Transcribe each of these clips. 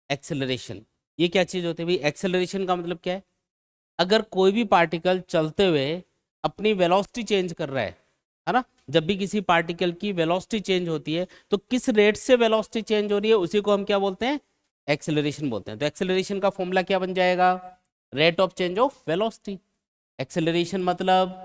Acceleration. ये क्या चीज होती है भाई? एक्सेलरेशन का मतलब क्या है? अगर कोई भी पार्टिकल चलते हुए अपनी वेलोसिटी चेंज कर रहा है ना, जब भी किसी पार्टिकल की वेलोसिटी चेंज होती है तो किस रेट से वेलोसिटी चेंज हो रही है उसी को हम क्या बोलते हैं? एक्सेलरेशन बोलते हैं। तो एक्सेलरेशन का फॉर्मूला क्या बन जाएगा? Rate of change of velocity. Acceleration मतलब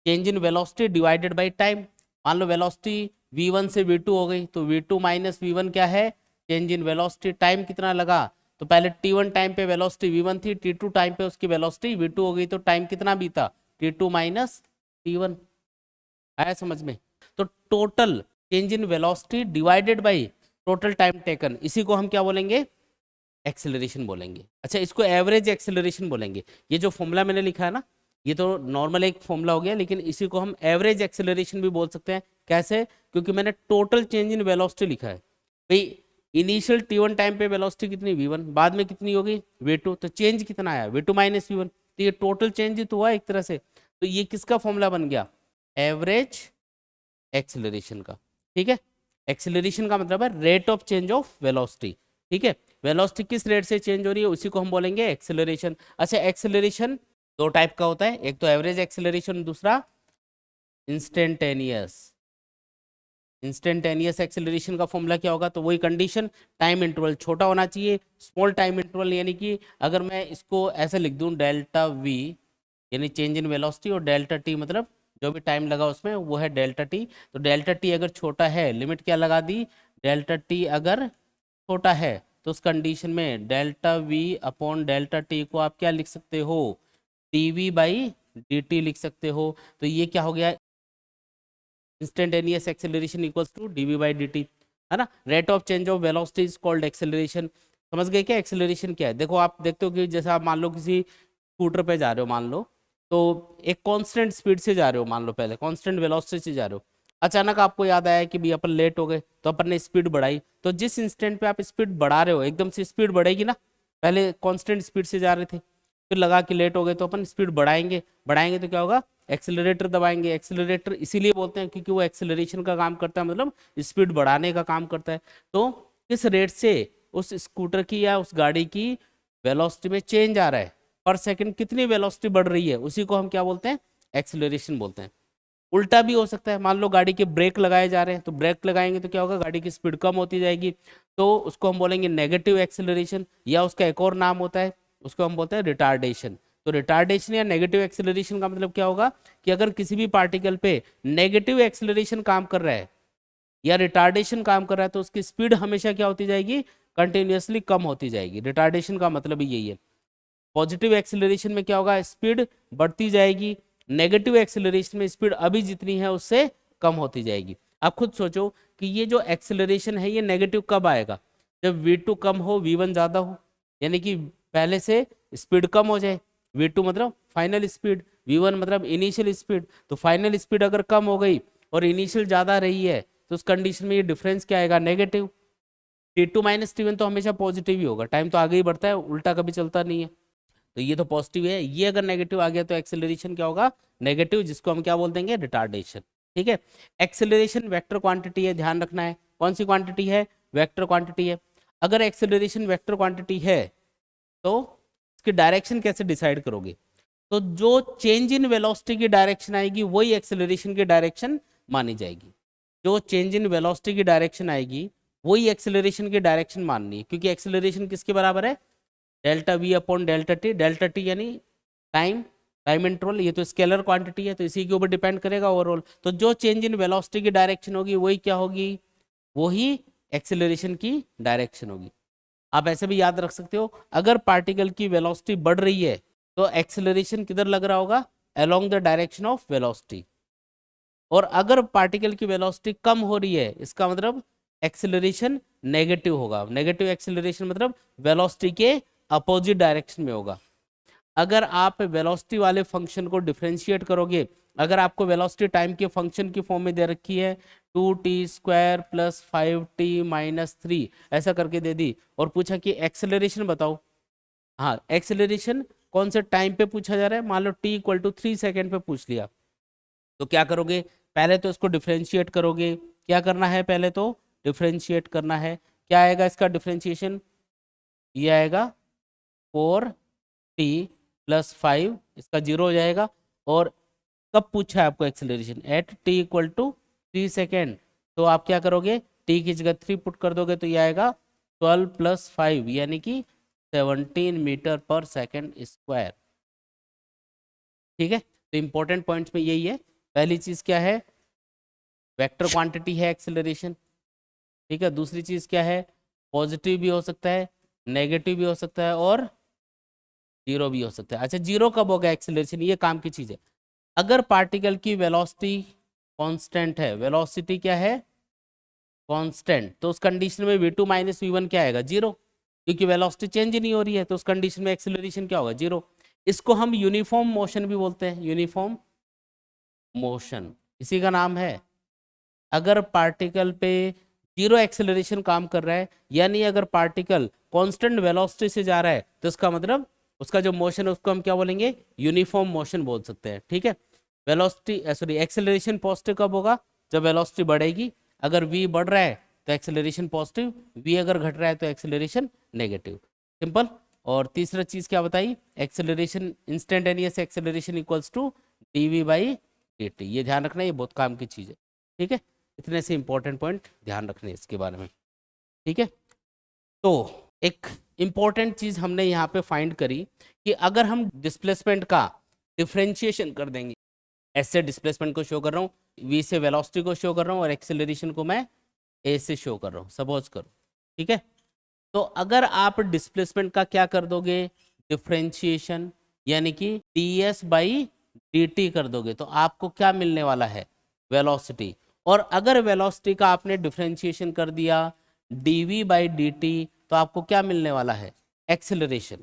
change in velocity divided by time. मान लो वेलोसिटी v1 से v2 हो गई तो v2 माइनस v1 क्या है? Change in velocity. टाइम कितना लगा? तो पहले t1 टाइम पे वेलोसिटी v1 थी, t2 टाइम पे उसकी वेलोसिटी v2 हो गई, तो टाइम कितना बीता? t2 minus t1। आया समझ में? तो total change in velocity divided by total time taken, इसी को हम क्या बोलेंगे? एक्सेलरेशन बोलेंगे। अच्छा, इसको एवरेज एक्सेलरेशन बोलेंगे। ये जो फॉर्मूला मैंने लिखा है ना, ये तो नॉर्मल एक फॉर्मूला हो गया, लेकिन इसी को हम एवरेज एक्सेलरेशन भी बोल सकते हैं। कैसे? क्योंकि मैंने टोटल चेंज इन वेलोसिटी लिखा है भाई। इनिशियल t1 टाइम पे वेलोसिटी कितनी? v1, बाद में कितनी हो गई? v2, तो चेंज कितना आया? v2 माइनस v1, तो ये टोटल चेंज ही तो हुआ एक तरह से। तो ये किसका फॉर्मूला बन गया? एवरेज एक्सेलरेशन का। ठीक है, एक्सेलरेशन का मतलब है rate of change of velocity. ठीक है, वेलोसिटी किस रेट से चेंज हो रही है उसी को हम बोलेंगे एक्सेलरेशन। अच्छा, एक्सेलरेशन दो टाइप का होता है, एक तो एवरेज एक्सेलरेशन, दूसरा इंस्टेंटेनियस। इंस्टेंटेनियस एक्सेलरेशन का फॉर्मूला क्या होगा? तो वही कंडीशन, टाइम इंटरवल छोटा होना चाहिए, स्मॉल टाइम इंटरवल। यानी कि अगर मैं इसको ऐसे लिख दूं डेल्टा वी यानी चेंज इन वेलोसिटी, और डेल्टा टी मतलब जो भी टाइम लगा उसमें वो है डेल्टा टी। तो डेल्टा टी अगर छोटा है, लिमिट क्या लगा दी? डेल्टा टी अगर छोटा है तो उस कंडीशन में delta v upon delta T को आप क्या लिख सकते हो? टीवी बाई डी टी लिख सकते हो। तो ये क्या हो गया? Instantaneous acceleration equals to DV by D T, है ना। Rate of change of velocity is called acceleration. समझ गए क्या एक्सेलरेशन क्या है? देखो, आप देखते हो कि जैसे आप मान लो किसी स्कूटर पे जा रहे हो, मान लो तो एक कांस्टेंट स्पीड से जा रहे हो, मान लो पहले कांस्टेंट वेलोसिटी से जा रहे हो, अचानक आपको याद आया कि भाई अपन लेट हो गए, तो अपन ने स्पीड बढ़ाई। तो जिस इंस्टेंट पे आप स्पीड बढ़ा रहे हो एकदम से स्पीड बढ़ेगी ना। पहले कांस्टेंट स्पीड से जा रहे थे, फिर लगा कि लेट हो गए तो अपन स्पीड बढ़ाएंगे, बढ़ाएंगे तो क्या होगा? एक्सेलरेटर दबाएंगे। एक्सेलरेटर इसीलिए बोलते हैं क्योंकि वो एक्सेलरेशन का काम करता है, मतलब स्पीड बढ़ाने का काम करता है। तो किस रेट से उस स्कूटर की या उस गाड़ी की वेलोसिटी में चेंज आ रहा है, पर सेकंड कितनी वेलोसिटी बढ़ रही है, उसी को हम क्या बोलते हैं? एक्सेलरेशन बोलते हैं। उल्टा भी हो सकता है, मान लो गाड़ी के ब्रेक लगाए जा रहे हैं तो ब्रेक लगाएंगे तो क्या होगा? गाड़ी की स्पीड कम होती जाएगी, तो उसको हम बोलेंगे नेगेटिव एक्सेलरेशन, या उसका एक और नाम होता है, उसको हम बोलते हैं रिटार्डेशन। तो रिटार्डेशन या नेगेटिव एक्सेलरेशन का मतलब क्या होगा? कि अगर किसी भी पार्टिकल पे नेगेटिव एक्सेलरेशन काम कर रहा है या रिटार्डेशन काम कर रहा है तो उसकी स्पीड हमेशा क्या होती जाएगी? कंटिन्यूअसली कम होती जाएगी। रिटार्डेशन का मतलब ही यही है। पॉजिटिव एक्सेलरेशन में क्या होगा? स्पीड बढ़ती जाएगी, नेगेटिव एक्सेलरेशन में स्पीड अभी जितनी है उससे कम होती जाएगी। आप खुद सोचो कि ये जो एक्सेलरेशन है ये नेगेटिव कब आएगा? जब v2 कम हो, v1 ज्यादा हो, यानी कि पहले से स्पीड कम हो जाए। v2 मतलब फाइनल स्पीड, v1 मतलब इनिशियल स्पीड। तो फाइनल स्पीड अगर कम हो गई और इनिशियल ज्यादा रही है तो उस कंडीशन में ये डिफरेंस क्या आएगा? नेगेटिव। t2 माइनस t1 तो हमेशा पॉजिटिव ही होगा, टाइम तो आगे ही बढ़ता है, उल्टा कभी चलता नहीं है। तो ये तो पॉजिटिव है, ये अगर नेगेटिव आ गया तो एक्सेलरेशन क्या होगा? नेगेटिव, जिसको हम क्या बोल देंगे? रिटार्डेशन। ठीक है, एक्सेलरेशन वेक्टर क्वांटिटी है, ध्यान रखना है। कौन सी क्वांटिटी है? वेक्टर क्वांटिटी है। अगर एक्सेलरेशन वेक्टर क्वांटिटी है तो इसकी डायरेक्शन कैसे डिसाइड करोगे? तो जो चेंज इन वेलोसिटी की डायरेक्शन आएगी वही एक्सेलरेशन की डायरेक्शन मानी जाएगी। जो चेंज इन वेलोसिटी की डायरेक्शन आएगी वही एक्सेलरेशन की डायरेक्शन माननी है, क्योंकि एक्सेलरेशन किसके बराबर है? Delta v upon delta T. Delta t यानी टाइम, टाइम इंटरवल, ये तो स्केलर क्वांटिटी है तो इसी के ऊपर डिपेंड करेगा ओवरऑल। तो जो चेंज इन वेलोसिटी की डायरेक्शन होगी वही क्या होगी? वही एक्सेलरेशन की डायरेक्शन होगी। आप ऐसे भी याद रख सकते हो, अगर पार्टिकल की वेलोसिटी बढ़ रही है तो एक्सेलरेशन किधर लग रहा होगा? Along the direction of velocity. और अगर पार्टिकल की वेलोसिटी कम हो रही है इसका मतलब एक्सेलरेशन नेगेटिव होगा। नेगेटिव एक्सेलरेशन मतलब वेलोसिटी के अपोजिट डायरेक्शन में होगा। अगर आप वेलोसिटी वाले फंक्शन को डिफरेंशिएट करोगे, अगर आपको वेलोसिटी टाइम के फंक्शन की फॉर्म में दे रखी है 2t² प्लस 5t माइनस 3 ऐसा करके दे दी, और पूछा कि एक्सेलरेशन बताओ, हाँ एक्सेलरेशन कौन से टाइम पे पूछा जा रहा है, मान लो t इक्वल टू 3 सेकेंड पे पूछ लिया, तो क्या करोगे? पहले तो इसको डिफरेंशिएट करोगे। क्या करना है? पहले तो डिफरेंशिएट करना है। क्या आएगा इसका डिफरेंशिएशन, ये आएगा 4t + 5, इसका 0 हो जाएगा। और कब पूछा है आपको एक्सेलरेशन, एट t = 3 सेकेंड, तो आप क्या करोगे, t की जगह 3 पुट कर दोगे तो ये आएगा 12 + 5 यानी कि 17 मीटर/सेकंड²। ठीक है, तो इंपॉर्टेंट पॉइंट्स में यही है। पहली चीज क्या है, वेक्टर क्वांटिटी है एक्सेलरेशन। ठीक है, दूसरी चीज क्या है, पॉजिटिव भी हो सकता है, नेगेटिव भी हो सकता है और जीरो भी हो सकता है। अच्छा, जीरो कब होगा एक्सेलरेशन, ये काम की चीज है। अगर पार्टिकल की वेलोसिटी कांस्टेंट है, वेलोसिटी क्या है, कांस्टेंट, तो उस कंडीशन में v2 - v1 क्या आएगा, जीरो, क्योंकि वेलोसिटी चेंज ही नहीं हो रही है, तो उस कंडीशन में एक्सेलरेशन क्या होगा, जीरो। इसको हम यूनिफॉर्म मोशन भी बोलते हैं, यूनिफॉर्म मोशन इसी का नाम है। अगर पार्टिकल पे जीरो एक्सेलरेशन काम कर रहा है, यानी अगर पार्टिकल कांस्टेंट वेलोसिटी से जा रहा है, तो इसका मतलब उसका जो मोशन है उसको हम क्या बोलेंगे, यूनिफॉर्म मोशन बोल सकते हैं। ठीक है, वेलोसिटी सॉरी एक्सेलरेशन पॉजिटिव कब होगा, जब वेलोसिटी बढ़ेगी। अगर v बढ़ रहा है तो एक्सेलरेशन पॉजिटिव, v अगर घट रहा है तो एक्सेलरेशन नेगेटिव, सिंपल। और तीसरा चीज क्या बताई, acceleration, instantaneous acceleration equals to dv/dt, ये ध्यान रखना, ये बहुत काम की चीज है। ठीक है, इतने से इंपॉर्टेंट पॉइंट ध्यान रखने इसके बारे में। ठीक है, तो एक इंपॉर्टेंट चीज हमने यहाँ पे फाइंड करी कि अगर हम डिस्प्लेसमेंट का डिफरेंशिएशन कर देंगे, ऐसे डिस्प्लेसमेंट को शो कर रहा हूँ, v से वेलोसिटी को शो कर रहा हूँ और एक्सेलरेशन को मैं a से शो कर रहा हूँ, सपोज करो। ठीक है, तो अगर आप डिस्प्लेसमेंट का क्या कर दोगे, डिफरेंशिएशन, यानी कि ds/dt कर दोगे, तो आपको क्या मिलने वाला है, वेलोसिटी। और अगर वेलोसिटी का आपने डिफरेंशिएशन कर दिया dv/dt, तो आपको क्या मिलने वाला है, एक्सेलरेशन।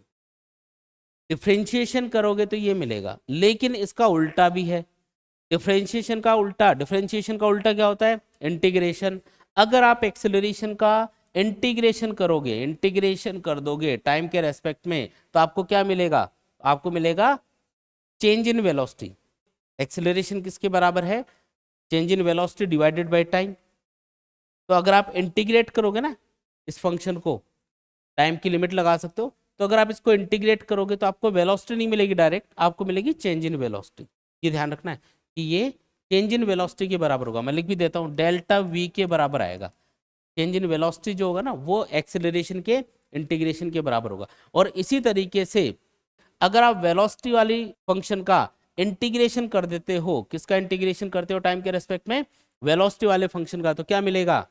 डिफरेंशिएशन करोगे तो ये मिलेगा, लेकिन इसका उल्टा भी है। डिफरेंशिएशन का उल्टा क्या होता है, इंटीग्रेशन। अगर आप एक्सेलरेशन का इंटीग्रेशन करोगे, इंटीग्रेशन कर दोगे टाइम के रेस्पेक्ट में, तो आपको क्या मिलेगा, आपको मिलेगा चेंज इन वेलोसिटी। एक्सेलरेशन किसके बराबर है, change in velocity divided by time. तो अगर आप इंटीग्रेट करोगे ना इस फंक्शन को, टाइम की लिमिट लगा सकते हो, तो अगर आप इसको इंटीग्रेट करोगे तो आपको वेलोसिटी नहीं मिलेगी डायरेक्ट, आपको मिलेगी चेंज इन वेलोसिटी। ये ध्यान रखना है कि ये चेंज इन वेलोसिटी के बराबर होगा। मैं लिख भी देता हूँ, डेल्टा v के बराबर आएगा। चेंज इन वेलोसिटी जो होगा ना, वो एक्सेलरेशन के इंटीग्रेशन के बराबर होगा। और इसी तरीके से अगर आप वेलोसिटी वाली फंक्शन का इंटीग्रेशन कर देते हो, किसका इंटीग्रेशन करते हो टाइम के रेस्पेक्ट में, वेलोसिटी वाले फंक्शन का, तो क्या मिलेगा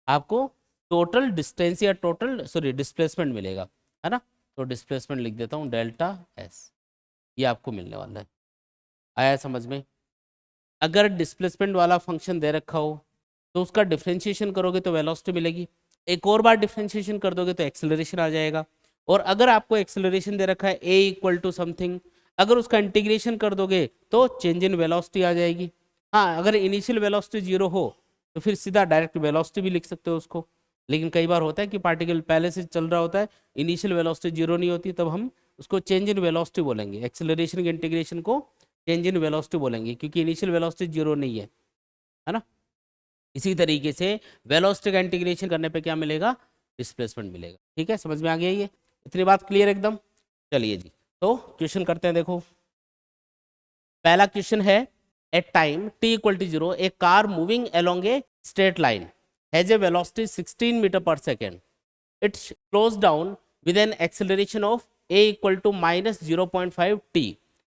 आपको, टोटल डिस्टेंस या डिस्प्लेसमेंट मिलेगा, है ना। तो डिस्प्लेसमेंट लिख देता हूँ डेल्टा s, ये आपको मिलने वाला है। आया समझ में। अगर डिस्प्लेसमेंट वाला फंक्शन दे रखा हो तो उसका डिफरेंशिएशन करोगे तो वेलोसिटी मिलेगी, एक और बार डिफरेंशिएशन कर दोगे तो एक्सेलरेशन आ जाएगा। और अगर आपको एक्सेलरेशन दे रखा है a = समथिंग, अगर उसका इंटीग्रेशन कर दोगे तो चेंज इन वेलोसिटी आ जाएगी। हाँ, अगर इनिशियल वेलोसिटी 0 हो तो फिर सीधा डायरेक्ट वेलोसिटी भी लिख सकते हो उसको। लेकिन कई बार होता है कि पार्टिकल पहले से चल रहा होता है, इनिशियल वेलोसिटी 0 नहीं होती, तब हम उसको चेंज इन वेलोसिटी बोलेंगे, एक्सेलरेशन के इंटीग्रेशन को चेंज इन वेलोसिटी बोलेंगे, क्योंकि इनिशियल वेलोसिटी 0 नहीं है ना। इसी तरीके से वेलोसिटी का इंटीग्रेशन करने पे क्या मिलेगा, डिस्प्लेसमेंट मिलेगा। ठीक है, समझ में आ गया ये, इतनी बात क्लियर एकदम। चलिए जी, तो क्वेश्चन करते हैं। देखो पहला क्वेश्चन है, at time t = 0 a car moving along a straight line has a velocity 16 metre per second, it slows down with an acceleration of a = -0.5 t।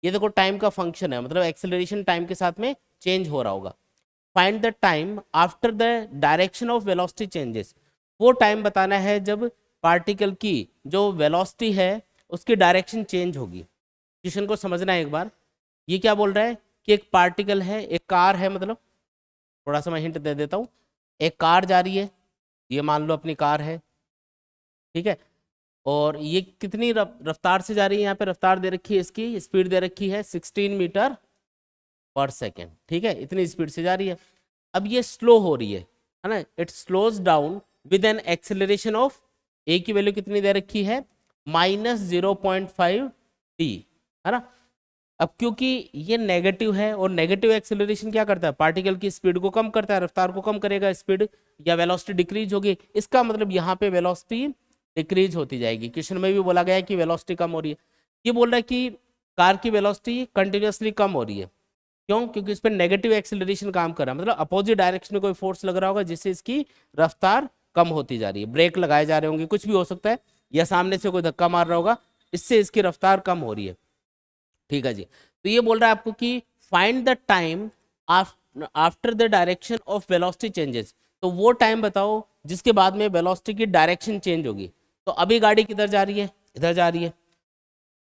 ये देखो टाइम का फंक्शन है, मतलब एक्सेलरेशन टाइम के साथ में चेंज हो रहा होगा। Find the time after the direction of velocity changes, वो टाइम बताना है जब पार्टिकल की जो वेलोसिटी है उसकी डायरेक्शन चेंज होगी। क्वेश्चन को समझना है एक बार। ये क्या बोल रहा है कि एक पार्टिकल है, एक कार है, मतलब थोड़ा सा मैं हिंट दे देता हूँ। एक कार जा रही है, ये मान लो अपनी कार है, ठीक है, और ये कितनी रफ्तार से जा रही है, यहाँ पे रफ्तार दे रखी है, इसकी स्पीड दे रखी है 16 मीटर/सेकेंड। ठीक है, इतनी स्पीड से जा रही है। अब ये स्लो हो रही है ना, it slows down with an acceleration of, a की वैल्यू कितनी दे रखी है, -0.5 t, है ना। अब क्योंकि ये नेगेटिव है और नेगेटिव एक्सेलरेशन क्या करता है, पार्टिकल की स्पीड को कम करता है, रफ्तार को कम करेगा, स्पीड या वेलोसिटी डिक्रीज होगी। इसका मतलब यहाँ पे वेलोसिटी डिक्रीज होती जाएगी। क्वेश्चन में भी बोला गया है कि वेलोसिटी कम हो रही है। ये बोल रहा है कि कार की वेलोसिटी कंटिन्यूअसली कम हो रही है। क्यों? क्योंकि इस पर नेगेटिव एक्सेलरेशन काम कर रहा है, मतलब अपोजिट डायरेक्शन में कोई फोर्स लग रहा होगा जिससे इसकी रफ्तार कम होती जा रही है। ब्रेक लगाए जा रहे होंगे, कुछ भी हो सकता है, या सामने से कोई धक्का मार रहा होगा, इससे इसकी रफ्तार कम हो रही है। ठीक है जी। तो ये बोल रहा है आपको कि find the time after the direction of velocity changes. तो वो टाइम बताओ जिसके बाद में वेलोसिटी की डायरेक्शन चेंज होगी। तो अभी गाड़ी किधर जा रही है, इधर जा रही है।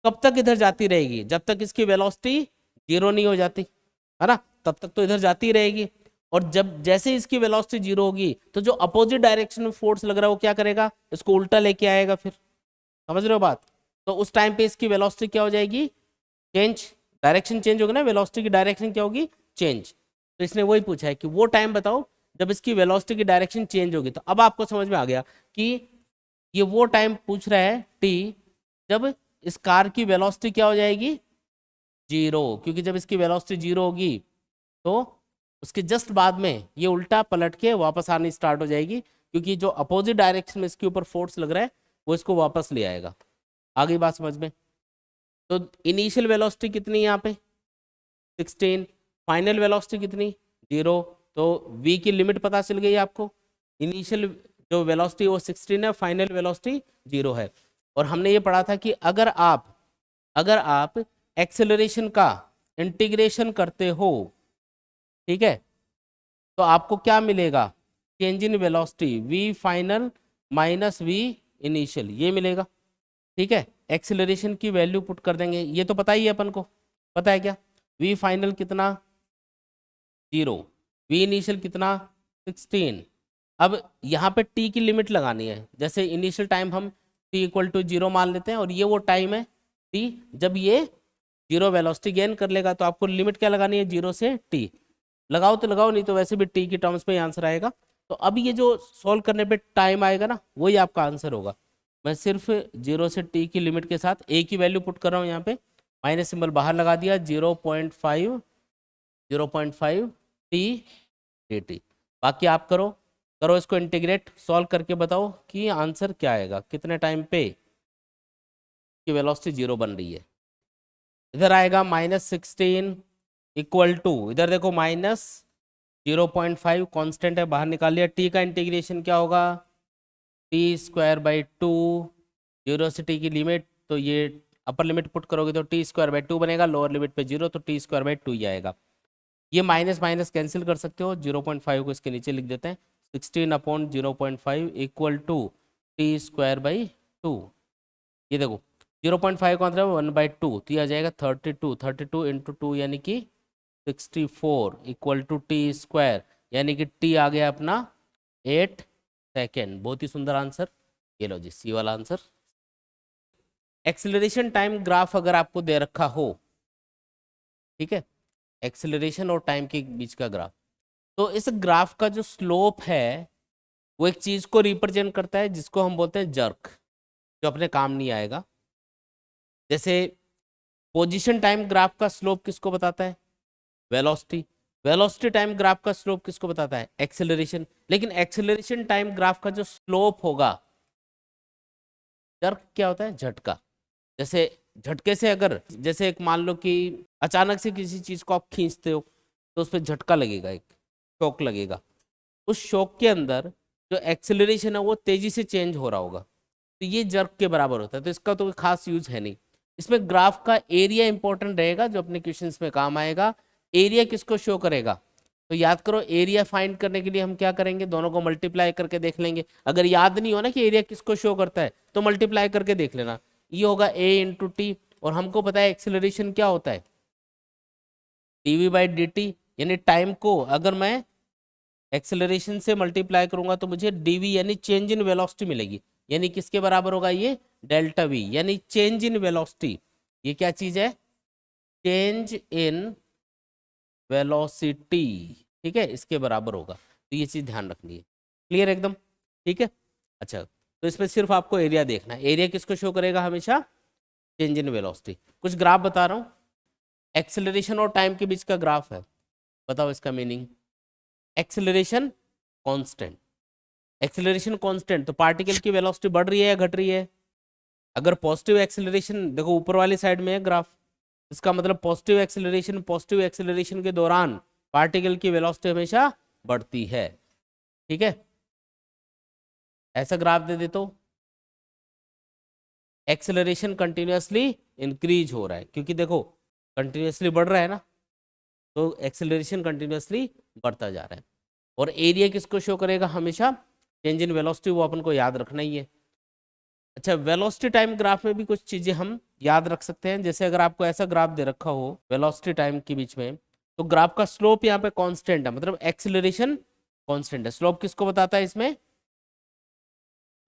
कब तक इधर जाती रहेगी? जब तक इसकी वेलोसिटी जीरो नहीं हो जाती, है ना, तब तक तो इधर जाती रहेगी। और जब जैसे इसकी वेलोसिटी जीरो होगी तो जो अपोजिट डायरेक्शन में फोर्स लग रहा है वो क्या करेगा, इसको उल्टा लेके आएगा। फिर समझ रहे हो बात? तो उस टाइम पे इसकी वेलोसिटी क्या हो जाएगी, चेंज, डायरेक्शन चेंज होगी ना, वेलोसिटी की डायरेक्शन क्या होगी, चेंज। तो इसने वही पूछा है कि वो टाइम बताओ जब इसकी वेलोसिटी की डायरेक्शन चेंज होगी। तो अब आपको समझ में आ गया कि ये वो टाइम पूछ रहा है टी, जब इस कार की वेलोसिटी क्या हो जाएगी, जीरो। क्योंकि जब इसकी वेलोसिटी जीरो होगी तो उसके जस्ट बाद में ये उल्टा पलट के वापस आनी स्टार्ट हो जाएगी, क्योंकि जो अपोजिट डायरेक्शन में इसके ऊपर फोर्स लग रहा है वो इसको वापस ले आएगा। आ गई बात समझ में? तो इनिशियल वेलोसिटी कितनी है यहाँ पे, 16। फाइनल वेलोसिटी कितनी, 0। तो v की लिमिट पता चल गई आपको। इनिशियल जो वेलोसिटी वो 16 है, फाइनल वेलोसिटी 0 है। और हमने ये पढ़ा था कि अगर आप एक्सेलरेशन का इंटीग्रेशन करते हो, ठीक है, तो आपको क्या मिलेगा, change in velocity v final minus v initial, ये मिलेगा। ठीक है, एक्सेलरेशन की वैल्यू पुट कर देंगे, ये तो पता ही है अपन को, पता है क्या, v फाइनल कितना, 0, v इनिशियल कितना, 16। अब यहाँ पे t की लिमिट लगानी है। जैसे इनिशियल टाइम हम t इक्वल टू 0 मान लेते हैं, और ये वो टाइम है t जब ये 0 वेलोसिटी गेन कर लेगा। तो आपको लिमिट क्या लगानी है, 0 से t। लगाओ तो लगाओ, नहीं तो वैसे भी t की टर्म्स में ही आंसर आएगा। तो अब ये जो सॉल्व करने पे टाइम आएगा ना, वही आपका आंसर होगा। मैं सिर्फ 0 से t की लिमिट के साथ a की वैल्यू पुट कर रहा हूँ यहाँ पे, माइनस सिंबल बाहर लगा दिया, 0.5 t dt। बाकी आप करो करो इसको इंटीग्रेट, सॉल्व करके बताओ कि आंसर क्या आएगा, कितने टाइम पे की वेलोसिटी 0 बन रही है। इधर आएगा -16 इक्वल टू, इधर देखो -0.5 कांस्टेंट है, बाहर निकाल लिया। t का इंटीग्रेशन क्या होगा, t²/2, 0 से t की लिमिट, तो ये अपर लिमिट पुट करोगे तो t²/2 बनेगा, लोअर लिमिट पे 0, तो t²/2 ही आएगा। ये माइनस माइनस कैंसिल कर सकते हो, 0.5 को इसके नीचे लिख देते हैं, 16/0.5 इक्वल टू t²/2। ये देखो 0.5 का मतलब 1/2, तो ये आ जाएगा 32, 32 इंटू 2 यानी कि 64 इक्वल टू t², यानी कि t आ गया अपना 8 सेकेंड। बहुत ही सुंदर आंसर। ये लो जी, सी वाला आंसर। एक्सेलरेशन टाइम ग्राफ अगर आपको दे रखा हो, ठीक है, एक्सेलरेशन और टाइम के बीच का ग्राफ, तो इस ग्राफ का जो स्लोप है वो एक चीज को रिप्रेजेंट करता है जिसको हम बोलते हैं जर्क, जो अपने काम नहीं आएगा। जैसे पोजीशन टाइम ग्राफ का स्लोप किसको बताता है, वेलोसिटी। वेलोसिटी टाइम ग्राफ का स्लोप किसको बताता है, एक्सेलरेशन। लेकिन एक्सेलरेशन टाइम ग्राफ का जो स्लोप होगा, जर्क क्या होता है, झटका। जैसे झटके से अगर, जैसे एक मान लो कि अचानक से किसी चीज को आप खींचते हो तो उस पर झटका लगेगा, एक शॉक लगेगा। उस शॉक के अंदर जो एक्सेलरेशन है वो तेजी से चेंज हो रहा होगा, तो ये जर्क के बराबर होता है। तो इसका तो कोई खास यूज है नहीं। इसमें ग्राफ का एरिया इंपॉर्टेंट रहेगा, जो अपने क्वेश्चंस में काम आएगा। एरिया किसको शो करेगा, तो याद करो, एरिया फाइंड करने के लिए हम क्या करेंगे, दोनों को मल्टीप्लाई करके देख लेंगे। अगर याद नहीं हो ना कि एरिया किसको शो करता है, तो मल्टीप्लाई करके देख लेना। ये होगा a इंटू टी, और हमको पता है एक्सेलरेशन क्या होता है, dv/dt। यानी टाइम को अगर मैं एक्सेलरेशन से मल्टीप्लाई करूंगा तो मुझे dv यानी चेंज इन वेलोसिटी मिलेगी। यानी किसके बराबर होगा ये, डेल्टा v, यानी चेंज इन वेलोसिटी। ये क्या चीज है, चेंज इन वेलोसिटी, ठीक है, इसके बराबर होगा। तो ये चीज ध्यान रखनी है। क्लियर एकदम, ठीक है। अच्छा, तो इसमें सिर्फ आपको एरिया देखना है। एरिया किसको शो करेगा हमेशा, चेंज इन वेलोसिटी। कुछ ग्राफ बता रहा हूँ, एक्सेलरेशन और टाइम के बीच का ग्राफ है, बताओ इसका meaning. Acceleration constant, acceleration constant तो पार्टिकल की वेलोसिटी बढ़ रही है या घट रही है। अगर पॉजिटिव एक्सेलरेशन, देखो ऊपर वाली साइड में है ग्राफ, इसका मतलब पॉजिटिव एक्सेलरेशन के दौरान पार्टिकल की वेलोसिटी हमेशा बढ़ती है। ठीक है, ऐसा ग्राफ दे दे तो एक्सेलरेशन कंटिन्यूअसली इंक्रीज हो रहा है, क्योंकि देखो कंटिन्यूअसली बढ़ रहा है ना, तो एक्सेलरेशन कंटिन्यूअसली बढ़ता जा रहा है। और एरिया किसको शो करेगा, हमेशा चेंज इन वेलोसिटी, वो अपन को याद रखना ही है। अच्छा, वेलोसिटी टाइम ग्राफ में भी कुछ चीजें हम याद रख सकते हैं। जैसे अगर आपको ऐसा ग्राफ दे रखा हो वेलोसिटी टाइम के बीच में, तो ग्राफ का स्लोप यहाँ पे कांस्टेंट है, मतलब एक्सेलरेशन कांस्टेंट है। स्लोप किसको बताता है इसमें,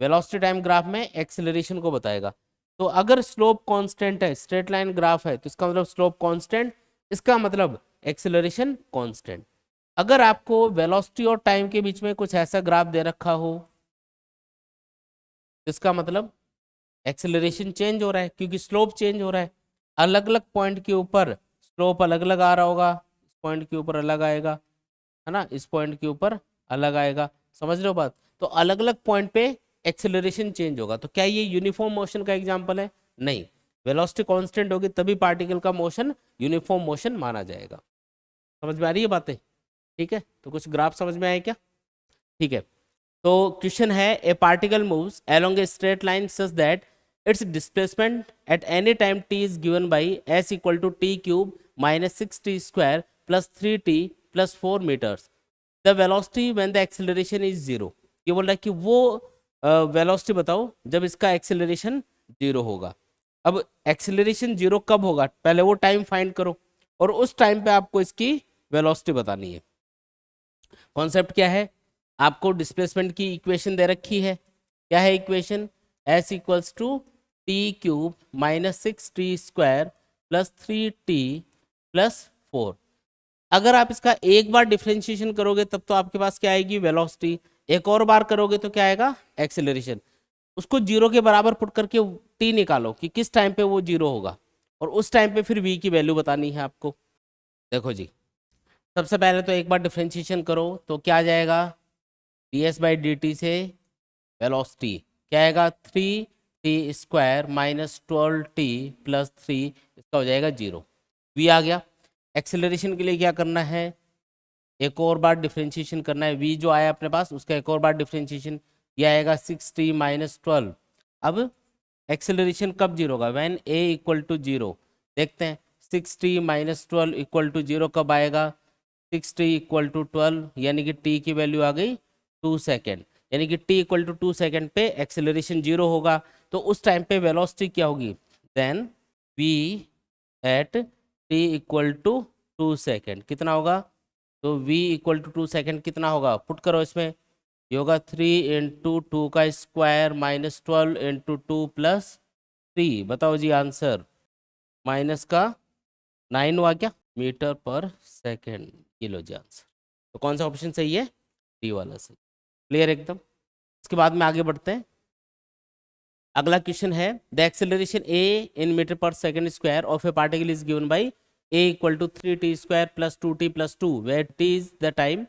वेलोसिटी टाइम ग्राफ में एक्सेलरेशन को बताएगा। तो अगर स्लोप कांस्टेंट है, स्ट्रेट लाइन ग्राफ है, तो इसका मतलब स्लोप कांस्टेंट, इसका मतलब एक्सेलरेशन कांस्टेंट। अगर आपको वेलोसिटी और टाइम के बीच में कुछ ऐसा ग्राफ दे रखा हो, इसका मतलब एक्सेलरेशन चेंज हो रहा है, क्योंकि स्लोप चेंज हो रहा है। अलग अलग पॉइंट के ऊपर स्लोप अलग अलग आ रहा होगा, इस पॉइंट के ऊपर अलग आएगा, है ना, इस पॉइंट के ऊपर अलग आएगा, समझ रहे हो बात। तो अलग अलग पॉइंट पे एक्सेलरेशन चेंज होगा। तो क्या ये यूनिफॉर्म मोशन का एग्जांपल है, नहीं। वेलोसिटी कांस्टेंट होगी तभी पार्टिकल का मोशन यूनिफॉर्म मोशन माना जाएगा। समझ में आ रही है बातें, ठीक है। तो कुछ ग्राफ समझ में आए क्या, ठीक है। तो क्वेश्चन है, a particle moves along a straight line such that its displacement at any time T is given by S equal to T cube minus 6t square plus 3t plus 4 metres, the velocity when the acceleration is zero. ये बोल रहा है कि वो velocity बताओ जब इसका acceleration zero होगा। अब एक्सेलरेशन जीरो कब होगा, पहले वो टाइम फाइंड करो, और उस टाइम पे आपको इसकी वेलोसिटी बतानी है। कॉन्सेप्ट क्या है, आपको डिस्प्लेसमेंट की इक्वेशन दे रखी है। क्या है equation, S equals to T cube minus 6t square plus 3t plus 4। अगर आप इसका एक बार डिफ्रेंशिएशन करोगे तब तो आपके पास क्या आएगी, वेलोसिटी। एक और बार करोगे तो क्या आएगा, एक्सेलरेशन। उसको जीरो के बराबर पुट करके टी निकालो कि किस टाइम पे वो जीरो होगा, और उस टाइम पे फिर वी की वैल्यू बतानी है आपको। देखो जी, सबसे पहले तो एक बार डिफ्रेंशिएशन करो तो क्या आ जाएगा, D S by D T से वेलोसिटी क्या आएगा, 3t square minus 12t plus 3, इसका हो जाएगा जीरो, वी आ गया। एक्सेलरेशन के लिए क्या करना है, एक और बार डिफ्रेंशिएशन करना है, वी जो आया अपने पास उसका एक और बार डिफ्रेंशिएशन, ये आएगा 6t माइनस 12। अब एक्सेलरेशन कब जीरो होगा, when A equal to zero. देखते हैं 6t minus 12 equal to zero कब आएगा, 6t इक्वल टू 12, यानी कि t की वैल्यू आ गई 2 सेकेंड, यानी कि t इक्वल टू 2 सेकेंड पे एक्सेलरेशन जीरो होगा। तो उस टाइम पे वेलोसिटी क्या होगी, then v at t equal to 2 second कितना होगा, तो v इक्वल टू 2 सेकेंड कितना होगा, पुट करो इसमें, ये होगा 3 इंटू 2 का स्क्वायर माइनस 12 इंटू 2 प्लस 3। बताओ जी आंसर, माइनस का 9 हुआ क्या, मीटर पर सेकेंड, किलो जी आंसर। तो कौन सा ऑप्शन सही है, डी वाला सही। क्लियर एकदम। इसके बाद में आगे बढ़ते हैं। अगला क्वेश्चन है, the acceleration a in metre पर second square of a particle is given by a equal to 3t square plus 2t plus 2, where t is the time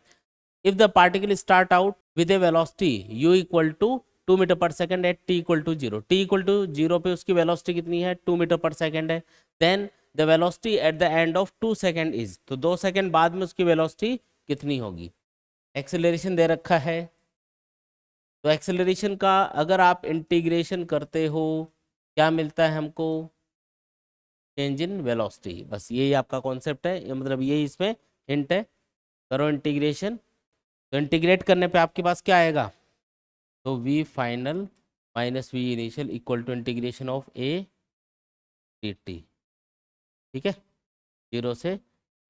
if the particle start out with a velocity u equal to 2 metre पर second at t equal to 0, t equal to 0 पे उसकी velocity कितनी है, 2 metre पर second है, then the velocity at the end of 2 second is, तो 2 second बाद में उसकी वेलोसिटी कितनी होगी। एक्सेलरेशन दे रखा है, तो एक्सेलरेशन का अगर आप इंटीग्रेशन करते हो क्या मिलता है हमको, चेंज इन वेलोसिटी। बस यही आपका कॉन्सेप्ट है, ये मतलब यही इसमें हिंट है। करो इंटीग्रेशन, तो इंटीग्रेट करने पे आपके पास क्या आएगा, तो v final minus V initial equal to integration of a dt। ठीक है, 0 से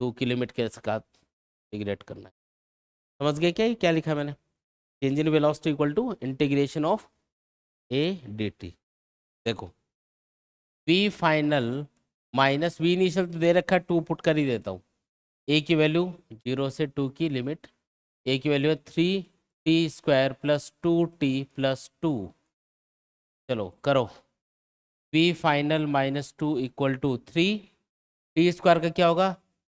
2 की लिमिट के साथ इंटीग्रेट करना है। समझ गए क्या, ये क्या लिखा मैंने, change in velocity equal to integration of a dt। देखो v final minus V initial तो दे रखा है, 2 पुट कर ही देता हूँ, a की वैल्यू 0 से 2 की लिमिट, a की वैल्यू है 3t square plus 2t plus 2। चलो करो, v final minus 2 equal to 3, T square का क्या होगा,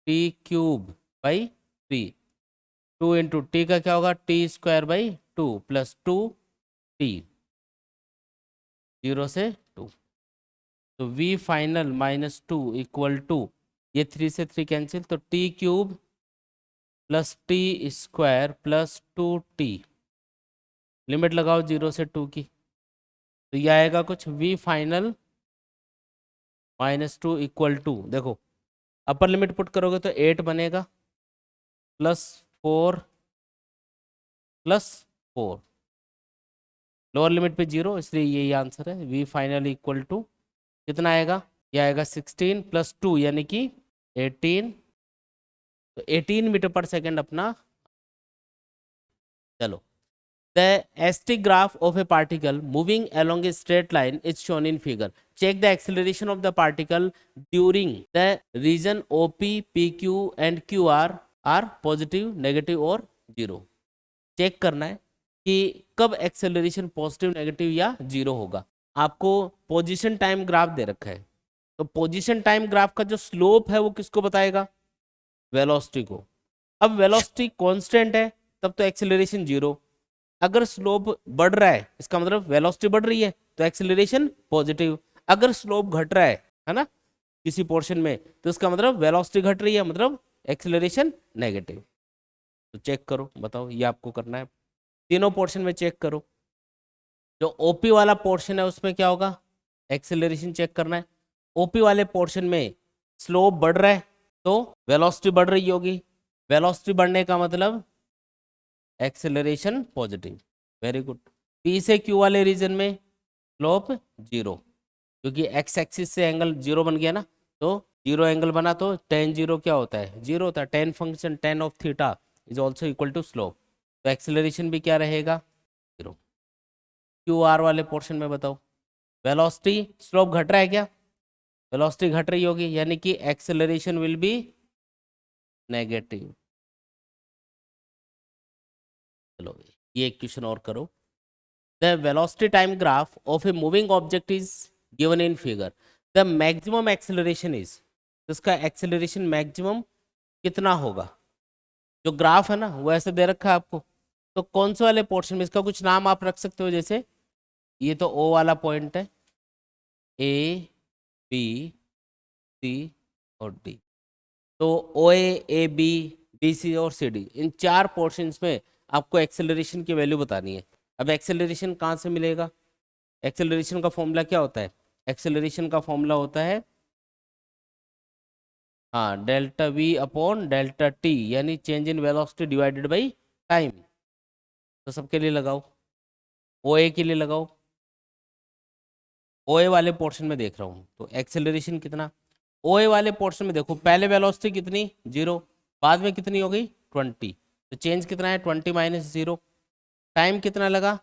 T cube by 3, 2 into T का क्या होगा, T square by 2 plus 2 T, 0 से 2। तो V final minus 2 equal to, ये 3 से 3 कैंसिल, तो T cube plus T square plus 2t, limit लगाओ 0 से 2 की, तो ये आएगा कुछ वी फाइनल -2 इक्वल टू, देखो अपर लिमिट पुट करोगे तो 8 बनेगा प्लस 4 प्लस 4, लोअर लिमिट पे 0, इसलिए यही आंसर है। वी फाइनल इक्वल टू कितना आएगा, ये आएगा 16 प्लस 2 यानी कि 18, तो 18 मीटर पर सेकेंड अपना। चलो, the ST graph of a particle moving along a straight line is shown in figure. Check the acceleration of the particle during the region OP, PQ and QR are positive, negative और 0. Check करना है कि कब acceleration positive, negative या 0 होगा। आपको position time graph दे रखा है, तो पोजीशन टाइम ग्राफ का जो स्लोप है वो किसको बताएगा, वेलोसिटी को। अब वेलोसिटी कांस्टेंट है तब तो एक्सेलरेशन 0, अगर स्लोप बढ़ रहा है इसका मतलब वेलोसिटी बढ़ रही है तो एक्सेलरेशन पॉजिटिव, अगर स्लोप घट रहा है ना किसी पोर्शन में, तो इसका मतलब वेलोसिटी घट रही है, मतलब एक्सेलरेशन नेगेटिव। तो चेक करो, बताओ, ये आपको करना है। तीनों पोर्शन में चेक करो। जो ओपी वाला पोर्शन है उसमें क्या होगा, एक्सेलरेशन चेक करना है। ओपी वाले पोर्शन में स्लोप बढ़ रहा है तो वेलोसिटी बढ़ रही होगी, वेलोसिटी बढ़ने का मतलब acceleration positive. Very good. P से क्यू वाले रीजन में स्लोप 0, क्योंकि एक्स एक्सिस से एंगल 0 बन गया ना, तो 0 एंगल बना तो tan 0 क्या होता है, 0 होता है। tan function tan of theta is also equal to slope, तो एक्सेलरेशन भी क्या रहेगा, 0। क्यू आर वाले पोर्शन में बताओ, वेलोसिटी स्लोप घट रहा है क्या, वेलोसिटी घट रही होगी, यानी कि एक्सेलरेशन विल बी नेगेटिव। चलो ये एक क्वेश्चन और करो। The velocity time graph of a moving object is given in figure. The maximum acceleration is, तो इसका acceleration maximum कितना होगा, जो ग्राफ है ना वो ऐसे दे रखा है आपको, तो कौन से वाले पोर्शन में, इसका कुछ नाम आप रख सकते हो, जैसे ये तो O वाला पॉइंट है, A B C और D, तो OA AB BC और CD, इन 4 पोर्शंस में आपको एक्सेलरेशन की वैल्यू बतानी है। अब एक्सेलरेशन कहाँ से मिलेगा, एक्सेलरेशन का फॉर्मूला क्या होता है, एक्सेलरेशन का फॉर्मूला होता है हाँ delta v upon delta t, यानी change in velocity divided by time. तो सबके लिए लगाओ, ओए के लिए लगाओ, ओए वाले पोर्शन में देख रहा हूँ तो एक्सेलरेशन कितना, ओए वाले पोर्शन में देखो पहले वेलोसिटी कितनी 0, बाद में कितनी हो गई 20, तो चेंज कितना है 20 माइनस 0, टाइम कितना लगा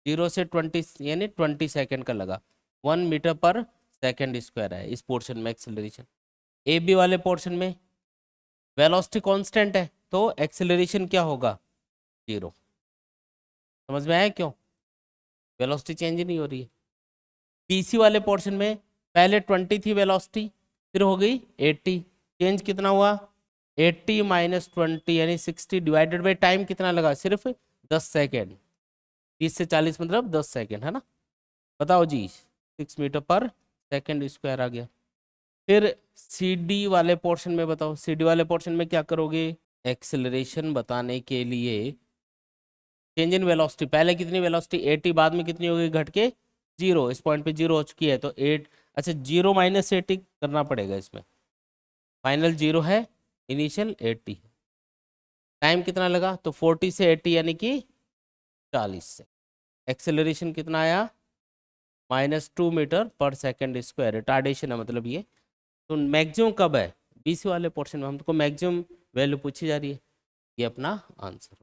0 से 20 यानी 20 सेकेंड का लगा, 1 मीटर पर सेकेंड स्क्वायर है इस पोर्शन में एक्सेलरेशन। ए बी वाले पोर्शन में वेलोसिटी कांस्टेंट है तो एक्सेलरेशन क्या होगा 0। समझ में आया क्यों, वेलोसिटी चेंज नहीं हो रही है। पीसी वाले पोर्शन में पहले 20 थी वेलोसिटी, फिर हो गई 80, चेंज कितना हुआ 80 माइनस 20 यानी 60 डिवाइडेड बाई टाइम कितना लगा सिर्फ 10 सेकेंड, 30 से 40 मतलब 10 सेकेंड है ना। बताओ जी 6 मीटर पर सेकेंड स्क्वायर आ गया। फिर CD वाले पोर्शन में बताओ, CD वाले पोर्शन में क्या करोगे, एक्सेलरेशन बताने के लिए चेंज इन वेलोसिटी, पहले कितनी वेलोसिटी 80, बाद में कितनी होगी घट के 0, इस पॉइंट पे 0 हो चुकी है तो 8, अच्छा 0 माइनस 80 करना पड़ेगा इसमें, फाइनल 0 है, इनिशियल 80 है, टाइम कितना लगा तो 40 से 80 यानी कि 40 से, एक्सेलरेशन कितना आया -2 मीटर पर सेकेंड स्क्वायर, रिटार्डेशन है मतलब ये। तो मैक्सिमम कब है, BC वाले पोर्शन में, हमको मैक्सिमम वैल्यू पूछी जा रही है, ये अपना आंसर।